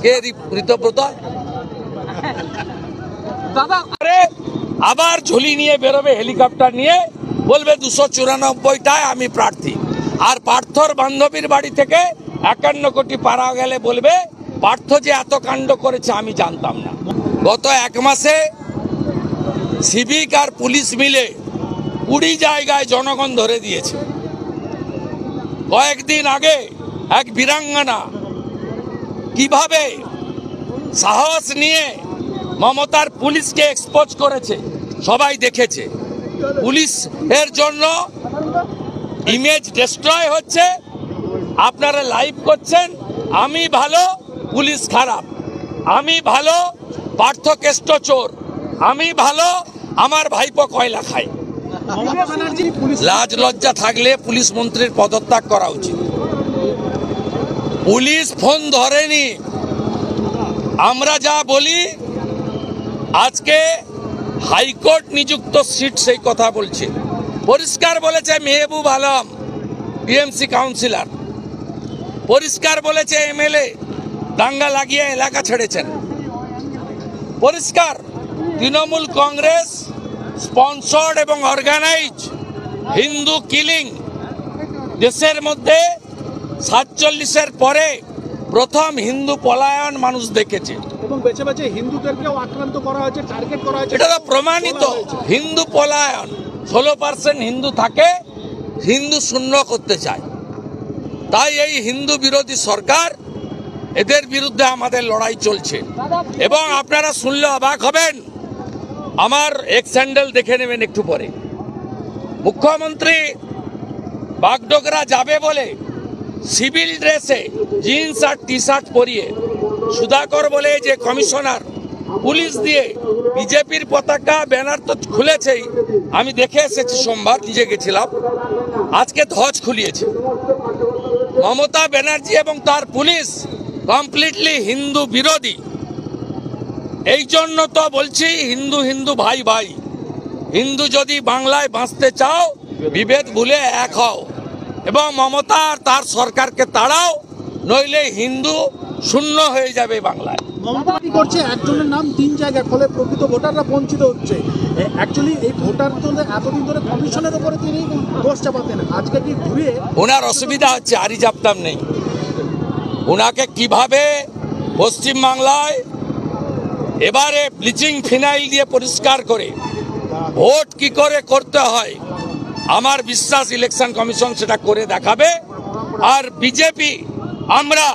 কে ঋতব্রত? আবার ঝুলি নিয়ে বেরোবে হেলিকপ্টার নিয়ে, বলবে 294টায় আমি প্রার্থী। আর পার্থর বান্ধবীর বাড়ি থেকে 51 কোটি পারা গেলে বলবে পার্থ যে এত কাণ্ড করেছে আমি জানতাম না। গত এক মাসে সিভিক আর পুলিশ মিলে 20 জায়গায় জনগণ ধরে দিয়েছে। কয়েকদিন আগে এক বীরাঙ্গনা কিভাবে সাহস নিয়ে মমতার পুলিশকে এক্সপোজ করেছে সবাই দেখেছে। পুলিশ এর জন্য ইমেজ ডিস্ট্রয় হচ্ছে, আপনারা লাইভ করছেন আমি ভালো পুলিশ খারাপ, আমি ভালো পার্থ কেষ্ট চোর, আমি ভালো আমার ভাইপো কয়লা খায়। লাজ লজ্জা থাকলে পুলিশ মন্ত্রীর পদত্যাগ করা উচিত। পুলিশ ফোন ধরেনি, আমরা যা বলি আজকে হাইকোর্ট নিযুক্ত সিট সেই কথা বলছে, পরিষ্কার বলেছে মেহবুব আলম টিএমসি কাউন্সিলর, পরিষ্কার বলেছে এমএলএ দাঙ্গা লাগিয়ে এলাকা ছেড়েছেন, পরিষ্কার তৃণমূল কংগ্রেস স্পন্সর্ড এবং অর্গানাইজ হিন্দু কিলিং দেশের মধ্যে 47-এর পরে প্রথম হিন্দু পলায়ন মানুষ দেখেছে এবং বেছে বেছে হিন্দুদেরকেও আক্রান্ত করা হয়েছে, টার্গেট করা হয়েছে। এটা তো প্রমাণিত হিন্দু পলায়ন। 16% হিন্দু থাকে, হিন্দু শূন্য করতে চায়। তাই এই হিন্দু বিরোধী সরকার, এদের বিরুদ্ধে আমাদের লড়াই চলছে। এবং আপনারা শুনলে অবাক হবেন, আমার এক্স হ্যান্ডেল দেখে নেবেন একটু পরে। মুখ্যমন্ত্রী বাগডোগরা যাবে বলে সিভিল ড্রেসে জিন্স আর টি শার্ট পরিয়ে, সুধাকর বলে যে কমিশনার পুলিশ দিয়ে বিজেপির পতাকা ব্যানার তো খুলেছেই, আমি দেখে এসেছি সোমবার, নিজে গেছিলাম, আজকে ধ্বজ খুলিয়েছে। মমতা ব্যানার্জি এবং তার পুলিশ কমপ্লিটলি হিন্দু বিরোধী। এই জন্য তো বলছি হিন্দু হিন্দু ভাই ভাই, হিন্দু যদি বাংলায় বাঁচতে চাও বিভেদ ভুলে এক হও এবং মমতা আর তার সরকারকে তাড়াও, নইলে হিন্দু শূন্য হয়ে যাবে বাংলায়। মমতা কি করছে, একজনের নাম 3 জায়গায়, ফলে প্রকৃত ভোটাররা বঞ্চিত হচ্ছে। অ্যাকচুয়ালি এই ভোটার তো এতদিন ধরে কমিশনের উপরে তিনি দোষ চাপাতেন, আজকে কি ঘুরিয়ে ওনার অসুবিধা হচ্ছে, আরি জাপতাম নেই ওনাকে কিভাবে পশ্চিমবাংলায় এবারে ব্লিচিং ফিনাইল দিয়ে পরিষ্কার করে ভোট কি করে করতে হয়, আমার বিশ্বাস ইলেকশন কমিশন সেটা করে দেখাবে। আর বিজেপি আমরা